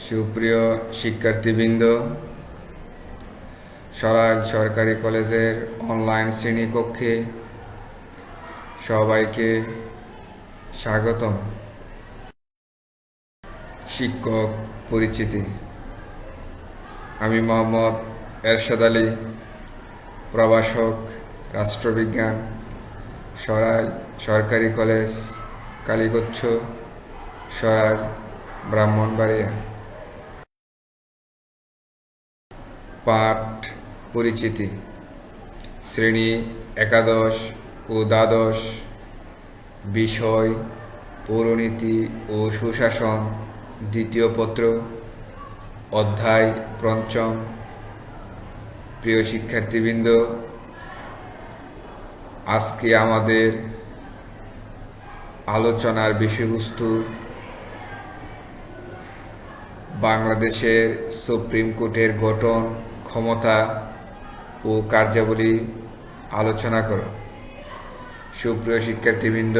সুপ্রিয় শিক্ষার্থীবৃন্দ, সরাইল সরকারি কলেজের অনলাইন শ্রেণীকক্ষে সবাইকে স্বাগতম। শিক্ষক পরিচিতি। আমি মোহাম্মদ এরশাদ আলী, প্রভাষক, রাষ্ট্রবিজ্ঞান, সরাইল সরকারি কলেজ, কালীগচ্ছ, সরাইল, ব্রাহ্মণবাড়িয়া। পাঠ পরিচিতি। শ্রেণী একাদশ ও দ্বাদশ। বিষয় পৌরনীতি ও সুশাসন, দ্বিতীয় পত্র, অধ্যায় পঞ্চম। প্রিয় শিক্ষার্থীবৃন্দ, আজকে আমাদের আলোচনার বিষয়বস্তু বাংলাদেশের সুপ্রিম কোর্টের গঠন, ক্ষমতা ও কার্যাবলী আলোচনা করো। সুপ্রিয় শিক্ষার্থীবৃন্দ,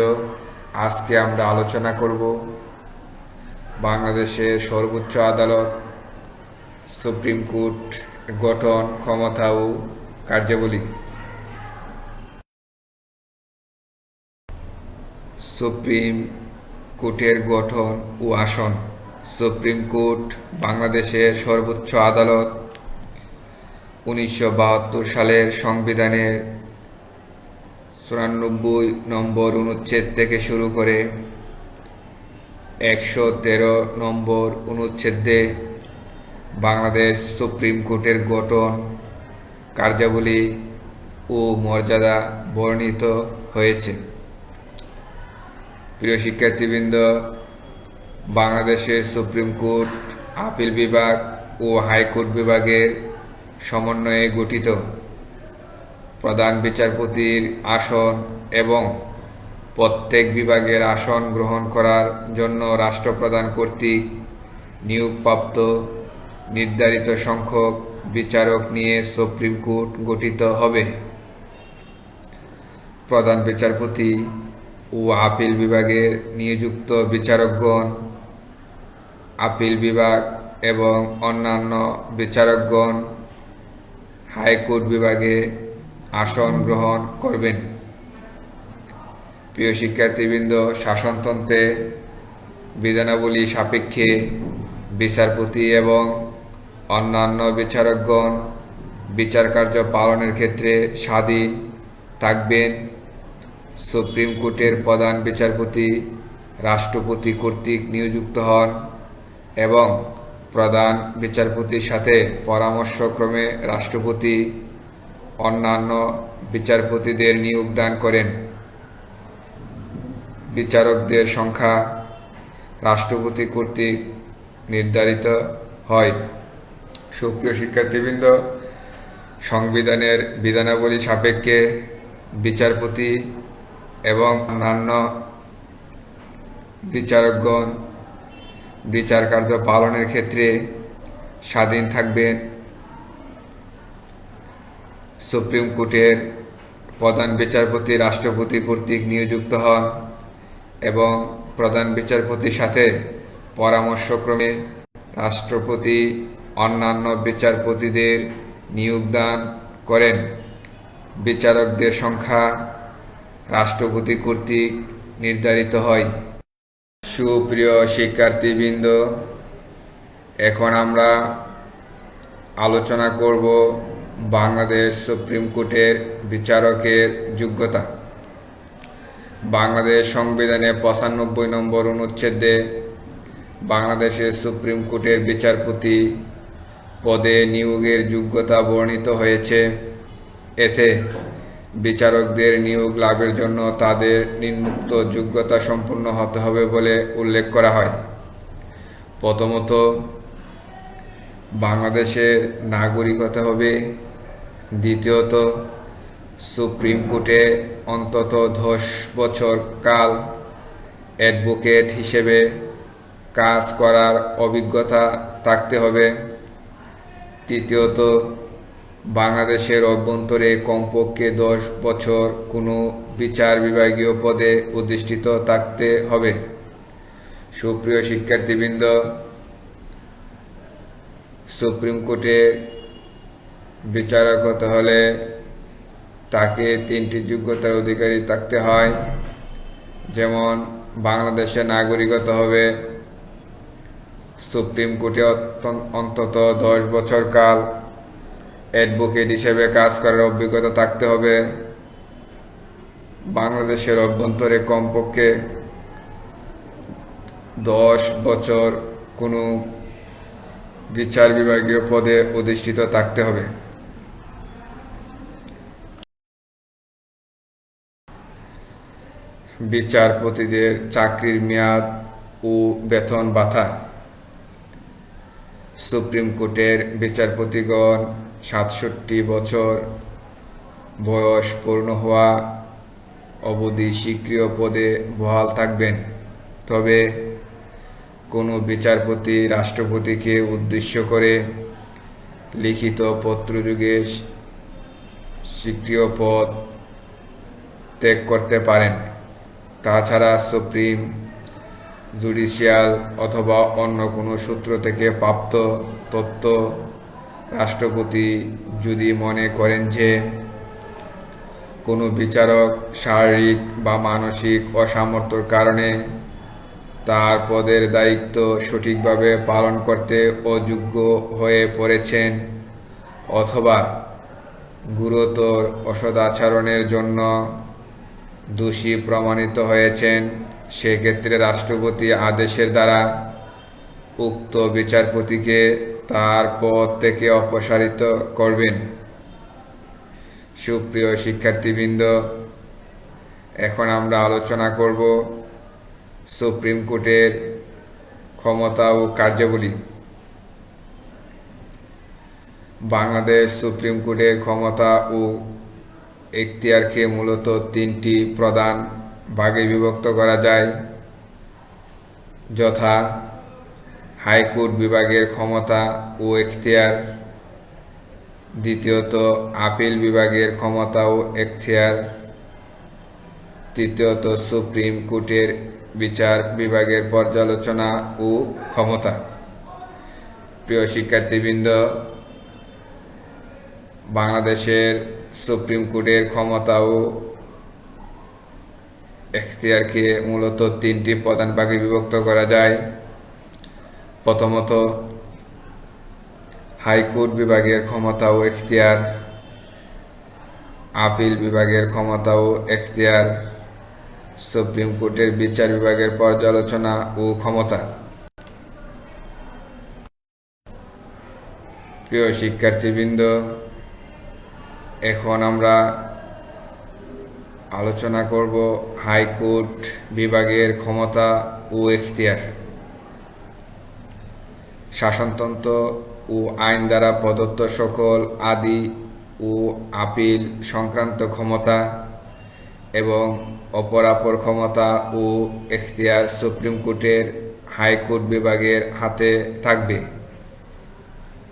আজকে আমরা আলোচনা করব বাংলাদেশের সর্বোচ্চ আদালত, সুপ্রিম কোর্ট গঠন, ক্ষমতা ও কার্যাবলী। সুপ্রিম কোর্টের গঠন ও আসন। সুপ্রিম কোর্ট বাংলাদেশের সর্বোচ্চ আদালত। 1972 সালের সংবিধানের 94 নম্বর অনুচ্ছেদ থেকে শুরু করে 113 নম্বর অনুচ্ছেদে বাংলাদেশ সুপ্রিম কোর্টের গঠন, কার্যাবলী ও মর্যাদা বর্ণিত হয়েছে। প্রিয় শিক্ষার্থীবৃন্দ, বাংলাদেশের সুপ্রিম কোর্ট আপিল বিভাগ ও হাইকোর্ট বিভাগের সমন্বয়ে গঠিত। প্রধান বিচারপতির আসন এবং প্রত্যেক বিভাগের আসন গ্রহণ করার জন্য রাষ্ট্রপ্রধান কর্তৃক নিয়োগপ্রাপ্ত নির্ধারিত সংখ্যক বিচারক নিয়ে সুপ্রিম কোর্ট গঠিত হবে। প্রধান বিচারপতি ও আপিল বিভাগের নিযুক্ত বিচারকগণ, আপিল বিভাগ এবং অন্যান্য বিচারকগণ হাইকোর্ট বিভাগে আসন গ্রহণ করবেন। প্রিয় শিক্ষার্থীবৃন্দ, শাসনতন্ত্রে বিধানাবলী সাপেক্ষে বিচারপতি এবং অন্যান্য বিচারকগণ বিচারকার্য পালনের ক্ষেত্রে স্বাধীন থাকবেন। সুপ্রিম কোর্টের প্রধান বিচারপতি রাষ্ট্রপতি কর্তৃক নিযুক্ত হন এবং প্রধান বিচারপতির সাথে পরামর্শক্রমে রাষ্ট্রপতি অন্যান্য বিচারপতিদের নিয়োগ দান করেন। বিচারকদের সংখ্যা রাষ্ট্রপতি কর্তৃক নির্ধারিত হয়। সুপ্রিয় শিক্ষার্থীবৃন্দ, সংবিধানের বিধানাবলী সাপেক্ষে বিচারপতি এবং অন্যান্য বিচারকগণ বিচারকার্য পালনের ক্ষেত্রে স্বাধীন থাকবেন। সুপ্রিম কোর্টের প্রধান বিচারপতি রাষ্ট্রপতি কর্তৃক নিযুক্ত হন এবং প্রধান বিচারপতির সাথে পরামর্শক্রমে রাষ্ট্রপতি অন্যান্য বিচারপতিদের নিয়োগ দান করেন। বিচারকদের সংখ্যা রাষ্ট্রপতি কর্তৃক নির্ধারিত হয়। সুপ্রিয় শিক্ষার্থীবৃন্দ, এখন আমরা আলোচনা করব বাংলাদেশ সুপ্রিম কোর্টের বিচারকের যোগ্যতা। বাংলাদেশ সংবিধানে 95 নম্বর অনুচ্ছেদে বাংলাদেশের সুপ্রিম কোর্টের বিচারপতি পদে নিয়োগের যোগ্যতা বর্ণিত হয়েছে। এতে বিচারকদের নিয়োগ লাভের জন্য তাদের নিম্নোক্ত যোগ্যতা সম্পন্ন হতে হবে বলে উল্লেখ করা হয়। প্রথমত, বাংলাদেশের নাগরিক হতে হবে। দ্বিতীয়ত, সুপ্রিম কোর্টে অন্তত 10 বছর কাল অ্যাডভোকেট হিসেবে কাজ করার অভিজ্ঞতা থাকতে হবে। তৃতীয়ত, বাংলাদেশের অভ্যন্তরে কমপক্ষে 10 বছর কোনো বিচার বিভাগীয় পদে অধিষ্ঠিত থাকতে হবে। সুপ্রিয় শিক্ষার্থীবৃন্দ, সুপ্রিম কোর্টের বিচারক হতে হলে তাকে 3টি যোগ্যতার অধিকারী থাকতে হয়, যেমন বাংলাদেশের নাগরিক হতে হবে, সুপ্রিম কোর্টে অন্তত 10 বছর কাল অ্যাডভোকেট হিসেবে কাজ করার অভিজ্ঞতা থাকতে হবে, বাংলাদেশের অভ্যন্তরে কমপক্ষে 10 বছর কোনো বিচার বিভাগীয় পদে অধিষ্ঠিত থাকতে হবে। বিচারপতিদের চাকরির মেয়াদ ও বেতন ভাতা। সুপ্রিম কোর্টের বিচারপতিগণ 67 বছর বয়স পূর্ণ হওয়া অবধি স্বীকৃত পদে বহাল থাকবেন। তবে কোনো বিচারপতি রাষ্ট্রপতিকে উদ্দেশ্য করে লিখিত পত্রযোগে স্বীকৃত পদ ত্যাগ করতে পারেন। তাছাড়া সুপ্রিম, জুডিশিয়াল অথবা অন্য কোনো সূত্র থেকে প্রাপ্ত তথ্য রাষ্ট্রপতি যদি মনে করেন যে কোনো বিচারক শারীরিক বা মানসিক অসামর্থ্যের কারণে তার পদের দায়িত্ব সঠিকভাবে পালন করতে অযোগ্য হয়ে পড়েছেন অথবা গুরুতর অসদাচরণের জন্য দোষী প্রমাণিত হয়েছেন, সেক্ষেত্রে রাষ্ট্রপতি আদেশের দ্বারা উক্ত বিচারপতিকে তার পদ থেকে অপসারিত করবেন। সুপ্রিয় শিক্ষার্থীবৃন্দ, এখন আমরা আলোচনা করব সুপ্রিম কোর্টের ক্ষমতা ও কার্যাবলী। বাংলাদেশ সুপ্রিম কোর্টের ক্ষমতা ও এখতিয়ারকে মূলত 3টি প্রধান ভাগে বিভক্ত করা যায়, যথা হাইকোর্ট বিভাগের ক্ষমতা ও এখতিয়ার, দ্বিতীয়ত আপিল বিভাগের ক্ষমতা ও এখতিয়ার, তৃতীয়ত সুপ্রিম কোর্টের বিচার বিভাগের পর্যালোচনা ও ক্ষমতা। প্রিয় শিক্ষার্থীবৃন্দ, বাংলাদেশের সুপ্রিম কোর্টের ক্ষমতা ও এখতিয়ারকে মূলত 3টি প্রধান ভাগে বিভক্ত করা যায়। প্রথমত হাইকোর্ট বিভাগের ক্ষমতা ও এখতিয়ার, আপিল বিভাগের ক্ষমতা ও এখতিয়ার, সুপ্রিম কোর্টের বিচার বিভাগের পর্যালোচনা ও ক্ষমতা। প্রিয় শিক্ষার্থীবৃন্দ, এখন আমরা আলোচনা করব হাইকোর্ট বিভাগের ক্ষমতা ও এখতিয়ার। শাসনতন্ত্র ও আইন দ্বারা প্রদত্ত সকল আদি ও আপিল সংক্রান্ত ক্ষমতা এবং অপরাপর ক্ষমতা ও এখতিয়ার সুপ্রিম কোর্টের হাইকোর্ট বিভাগের হাতে থাকবে।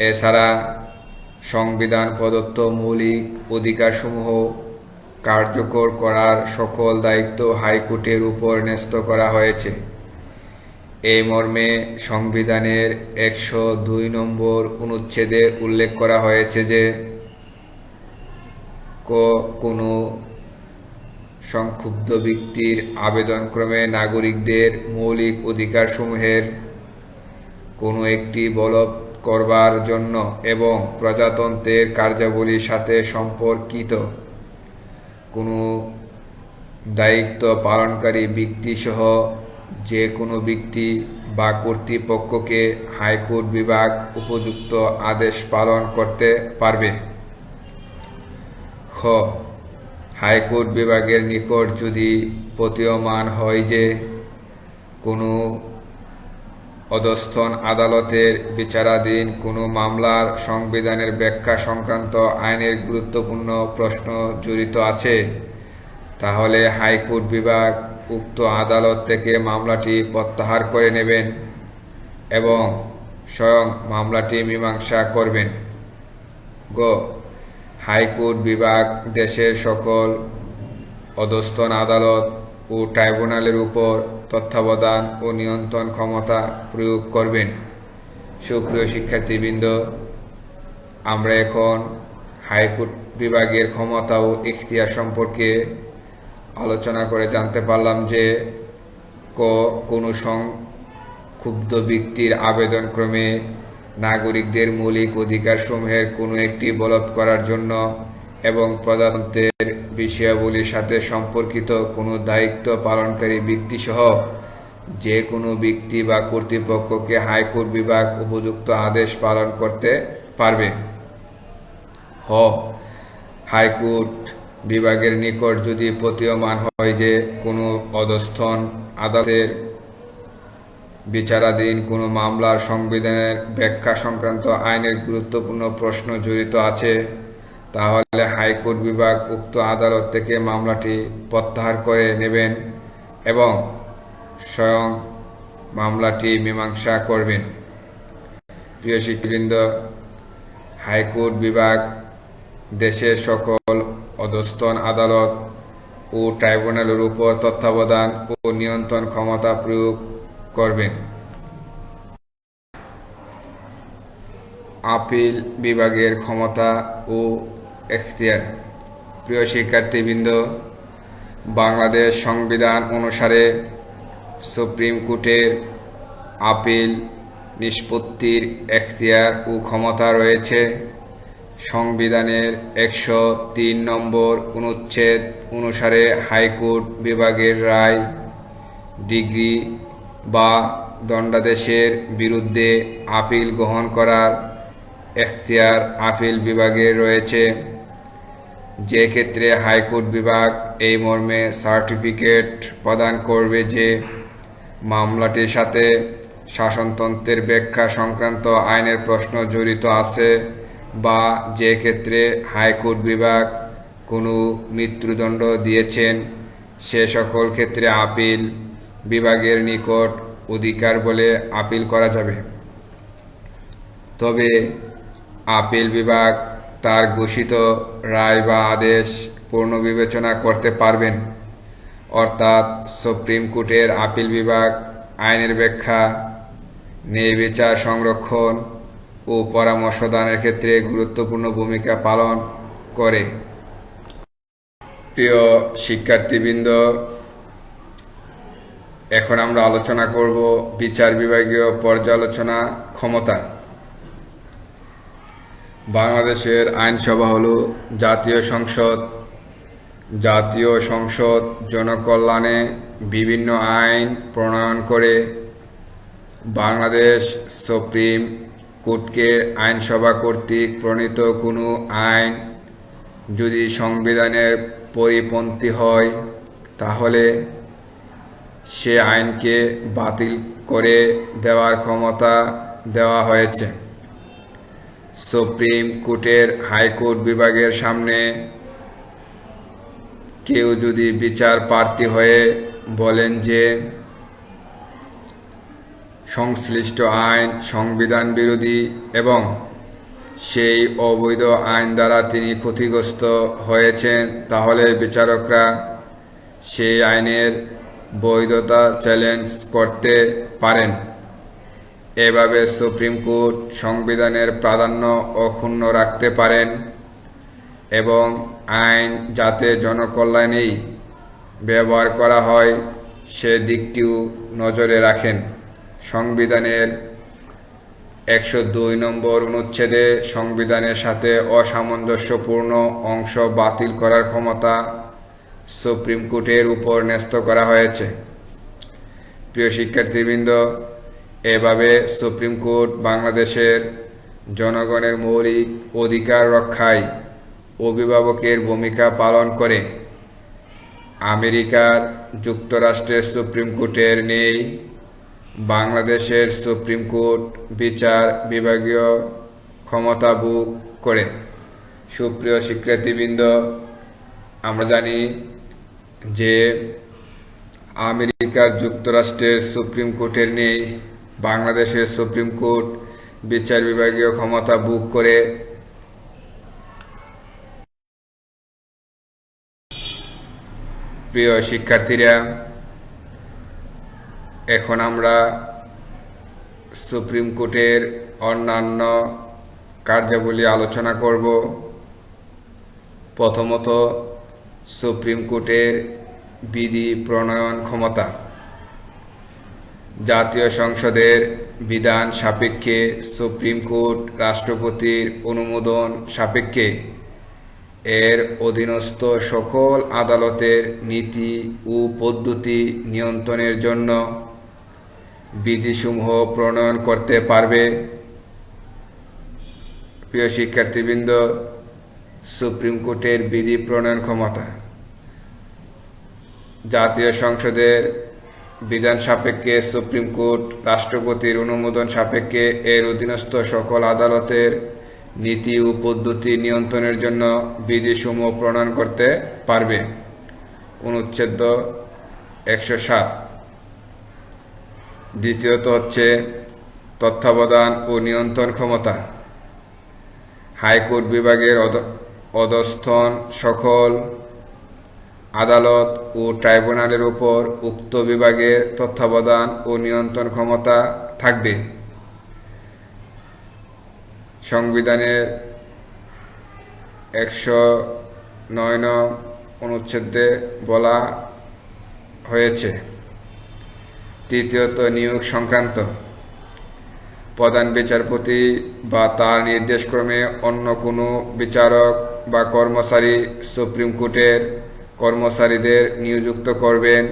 এছাড়া সংবিধান প্রদত্ত মৌলিক অধিকারসমূহ কার্যকর করার সকল দায়িত্ব হাইকোর্টের উপর ন্যস্ত করা হয়েছে। এই মর্মে সংবিধানের 102 নম্বর অনুচ্ছেদে উল্লেখ করা হয়েছে যে কোনো সংক্ষুব্ধ ব্যক্তির আবেদনক্রমে নাগরিকদের মৌলিক অধিকারসমূহের কোনো একটি বলবৎ করবার জন্য এবং প্রজাতন্ত্রের কার্যাবলীর সাথে সম্পর্কিত কোনো দায়িত্ব পালনকারী ব্যক্তিসহ যে কোনো ব্যক্তি বা কর্তৃপক্ষকে হাইকোর্ট বিভাগ উপযুক্ত আদেশ পালন করতে পারবে। খ. হাইকোর্ট বিভাগের নিকট যদি প্রতীয়মান হয় যে কোনো অধস্তন আদালতের বিচারাধীন কোনো মামলার সংবিধানের ব্যাখ্যা সংক্রান্ত আইনের গুরুত্বপূর্ণ প্রশ্ন জড়িত আছে, তাহলে হাইকোর্ট বিভাগ উক্ত আদালত থেকে মামলাটি প্রত্যাহার করে নেবেন এবং স্বয়ং মামলাটি মীমাংসা করবেন। গ. হাইকোর্ট বিভাগ দেশের সকল অধস্তন আদালত ও ট্রাইব্যুনালের উপর তত্ত্বাবধান ও নিয়ন্ত্রণ ক্ষমতা প্রয়োগ করবেন। সুপ্রিয় শিক্ষার্থীবৃন্দ, আমরা এখন হাইকোর্ট বিভাগের ক্ষমতা ও এখতিয়ার সম্পর্কে আলোচনা করে জানতে পারলাম যে কোনো সংক্ষুব্ধ ব্যক্তির আবেদনক্রমে নাগরিকদের মৌলিক অধিকারসমূহের কোনো একটি বলবৎ করার জন্য এবং প্রজাতন্ত্রের বিষয়াবলীর সাথে সম্পর্কিত কোনো দায়িত্ব পালনকারী ব্যক্তিসহ যে কোনো ব্যক্তি বা কর্তৃপক্ষকে হাইকোর্ট বিভাগ উপযুক্ত আদেশ পালন করতে পারবে। হাইকোর্ট বিভাগের নিকট যদি প্রতীয়মান হয় যে কোনো অধস্তন আদালতের বিচারাধীন কোনো মামলার সংবিধানের ব্যাখ্যা সংক্রান্ত আইনের গুরুত্বপূর্ণ প্রশ্ন জড়িত আছে, তাহলে হাইকোর্ট বিভাগ উক্ত আদালত থেকে মামলাটি প্রত্যাহার করে নেবেন এবং স্বয়ং মামলাটি মীমাংসা করবেন। প্রিয় শিক্ষাবৃন্দ, হাইকোর্ট বিভাগ দেশের সকল অধস্তন আদালত ও ট্রাইব্যুনালের উপর তত্ত্বাবধান ও নিয়ন্ত্রণ ক্ষমতা প্রয়োগ করবেন। আপিল বিভাগের ক্ষমতা ও এখতিয়ার। প্রিয় শিক্ষার্থীবৃন্দ, বাংলাদেশ সংবিধান অনুসারে সুপ্রিম কোর্টের আপিল নিষ্পত্তির এখতিয়ার ও ক্ষমতা রয়েছে। সংবিধানের 103 নম্বর অনুচ্ছেদ অনুসারে হাইকোর্ট বিভাগের রায়, ডিগ্রি বা দণ্ডাদেশের বিরুদ্ধে আপিল গ্রহণ করার এখতিয়ার আপিল বিভাগের রয়েছে। যে ক্ষেত্রে হাইকোর্ট বিভাগ এই মর্মে সার্টিফিকেট প্রদান করবে যে মামলাটির সাথে শাসনতন্ত্রের ব্যাখ্যা সংক্রান্ত আইনের প্রশ্ন জড়িত আছে, বা যে ক্ষেত্রে হাইকোর্ট বিভাগ কোনো মৃত্যুদণ্ড দিয়েছেন, সে সকল ক্ষেত্রে আপিল বিভাগের নিকট অধিকার বলে আপিল করা যাবে। তবে আপিল বিভাগ তার ঘোষিত রায় বা আদেশ পুনর্বিবেচনা করতে পারবেন, অর্থাৎ সুপ্রিম কোর্টের আপিল বিভাগ আইনের ব্যাখ্যা, ন্যায়বিচার সংরক্ষণ ও পরামর্শ দানের ক্ষেত্রে গুরুত্বপূর্ণ ভূমিকা পালন করে। প্রিয় শিক্ষার্থীবৃন্দ, এখন আমরা আলোচনা করব বিচার বিভাগীয় পর্যালোচনা ক্ষমতা। বাংলাদেশের আইনসভা হল জাতীয় সংসদ। জাতীয় সংসদ জনকল্যাণে বিভিন্ন আইন প্রণয়ন করে। বাংলাদেশ সুপ্রিম কোর্টকে আইনসভা কর্তৃক প্রণীত কোনো আইন যদি সংবিধানের পরিপন্থী হয়, তাহলে সে আইনকে বাতিল করে দেওয়ার ক্ষমতা দেওয়া হয়েছে। সুপ্রিম কোর্টের হাইকোর্ট বিভাগের সামনে কেউ যদি বিচার প্রার্থী হয়ে বলেন যে সংশ্লিষ্ট আইন সংবিধান বিরোধী এবং সেই অবৈধ আইন দ্বারা তিনি ক্ষতিগ্রস্ত হয়েছেন, তাহলে বিচারকরা সেই আইনের বৈধতা চ্যালেঞ্জ করতে পারেন। এভাবে সুপ্রিম কোর্ট সংবিধানের প্রাধান্য অক্ষুণ্ণ রাখতে পারেন এবং আইন যাতে জনকল্যাণেই ব্যবহার করা হয় সে দিকটিও নজরে রাখেন। সংবিধানের 102 নম্বর অনুচ্ছেদে সংবিধানের সাথে অসামঞ্জস্যপূর্ণ অংশ বাতিল করার ক্ষমতা সুপ্রিম কোর্টের উপর ন্যস্ত করা হয়েছে। প্রিয় শিক্ষার্থীবৃন্দ, এভাবে সুপ্রিম কোর্ট বাংলাদেশের জনগণের মৌলিক অধিকার রক্ষায় অভিভাবকের ভূমিকা পালন করে। আমেরিকার যুক্তরাষ্ট্রের সুপ্রিম কোর্টের নেই বাংলাদেশের সুপ্রিম কোর্ট বিচার বিভাগীয় ক্ষমতা ভোগ করে। সুপ্রিয় শিক্ষার্থীবৃন্দ, আমরা জানি যে আমেরিকার যুক্তরাষ্ট্রের সুপ্রিম কোর্টের নেই বাংলাদেশের সুপ্রিম কোর্ট বিচার বিভাগীয় ক্ষমতা ভোগ করে। প্রিয় শিক্ষার্থীরা, এখন আমরা সুপ্রিম কোর্টের অন্যান্য কার্যাবলী আলোচনা করব। প্রথমত, সুপ্রিম কোর্টের বিধি প্রণয়ন ক্ষমতা। জাতীয় সংসদের বিধান সাপেক্ষে সুপ্রিম কোর্ট রাষ্ট্রপতির অনুমোদন সাপেক্ষে এর অধীনস্থ সকল আদালতের নীতি ও পদ্ধতি নিয়ন্ত্রণের জন্য বিধিসমূহ প্রণয়ন করতে পারবে। প্রিয় শিক্ষার্থীবৃন্দ, সুপ্রিম কোর্টের বিধি প্রণয়ন ক্ষমতা। জাতীয় সংসদের বিধান সাপেক্ষে সুপ্রিম কোর্ট রাষ্ট্রপতির অনুমোদন সাপেক্ষে এর অধীনস্থ সকল আদালতের নীতি ও পদ্ধতি নিয়ন্ত্রণের জন্য বিধিসমূহ প্রণয়ন করতে পারবে। অনুচ্ছেদ 107। দ্বিতীয়ত হচ্ছে তত্ত্বাবধান ও নিয়ন্ত্রণ ক্ষমতা। হাইকোর্ট বিভাগের অধস্তন সকল আদালত ও ট্রাইব্যুনালের উপর উক্ত বিভাগের তত্ত্বাবধান ও নিয়ন্ত্রণ ক্ষমতা থাকবে। সংবিধানের 109 নং অনুচ্ছেদে বলা হয়েছে। তৃতীয়ত নিয়োগ সংক্রান্ত। প্রধান বিচারপতি বা তার নির্দেশক্রমে অন্য কোনো বিচারক বা কর্মচারী সুপ্রিম কোর্টের কর্মচারীদের নিযুক্ত করবেন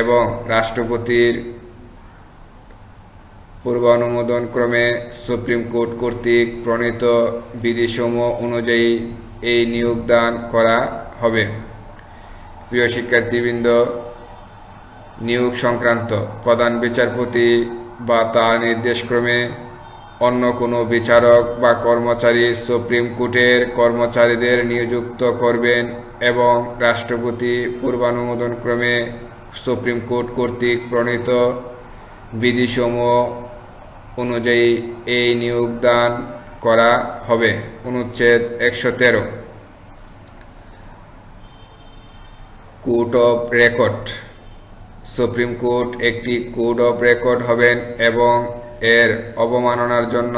এবং রাষ্ট্রপতির পূর্বানুমোদন ক্রমে সুপ্রিম কোর্ট কর্তৃক প্রণীত বিধিসমূহ অনুযায়ী এই নিয়োগদান করা হবে। প্রিয় শিক্ষার্থীবৃন্দ, নিয়োগ সংক্রান্ত। প্রধান বিচারপতি বা তার নির্দেশক্রমে অন্য কোনো বিচারক বা কর্মচারী সুপ্রিম কোর্টের কর্মচারীদের নিযুক্ত করবেন এবং রাষ্ট্রপতি পূর্বানুমোদন ক্রমে সুপ্রিম কোর্ট কর্তৃক প্রণীত বিধিসমূহ অনুযায়ী এই নিয়োগদান করা হবে। অনুচ্ছেদ 113। Court of record. Supreme court একটি কোড অফ রেকর্ড হবেন এবং এর অবমাননার জন্য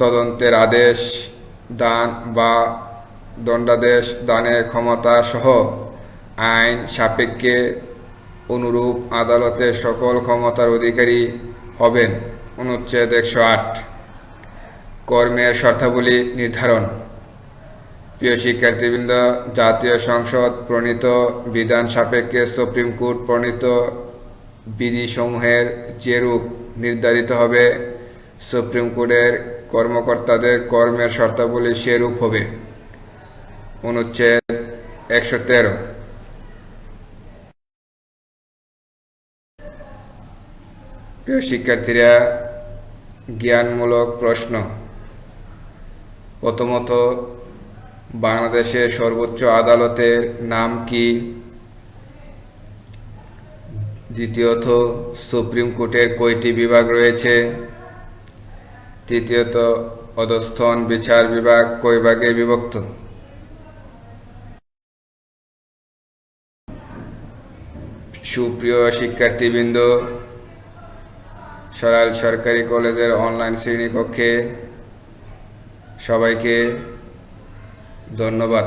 তদন্তের আদেশ দান বা দণ্ডাদেশ দানের ক্ষমতা সহ আইন সাপেক্ষে অনুরূপ আদালতের সকল ক্ষমতার অধিকারী হবেন। অনুচ্ছেদ 108। কর্মের শর্তাবলী নির্ধারণ। প্রিয় শিক্ষার্থীবৃন্দ, জাতীয় সংসদ প্রণীত বিধান সাপেক্ষে সুপ্রিম কোর্ট প্রণীত বিধিসমূহের যেরূপ নির্ধারিত হবে, সুপ্রিম কোর্টের কর্মকর্তাদের কর্মের শর্তাবলী সেরূপ হবে। অনুচ্ছেদ 113। প্রিয় শিক্ষার্থীরা, জ্ঞানমূলক প্রশ্ন। প্রথমত, বাংলাদেশের সর্বোচ্চ আদালতের নাম কি? দ্বিতীয়ত, সুপ্রিম কোর্টের কয়টি বিভাগ রয়েছে? তৃতীয়ত, অধস্তন বিচার বিভাগ কয় ভাগে বিভক্ত? সুপ্রিয় শিক্ষার্থীবৃন্দ, সরাইল সরকারি কলেজের অনলাইন শ্রেণীকক্ষে সবাইকে ধন্যবাদ।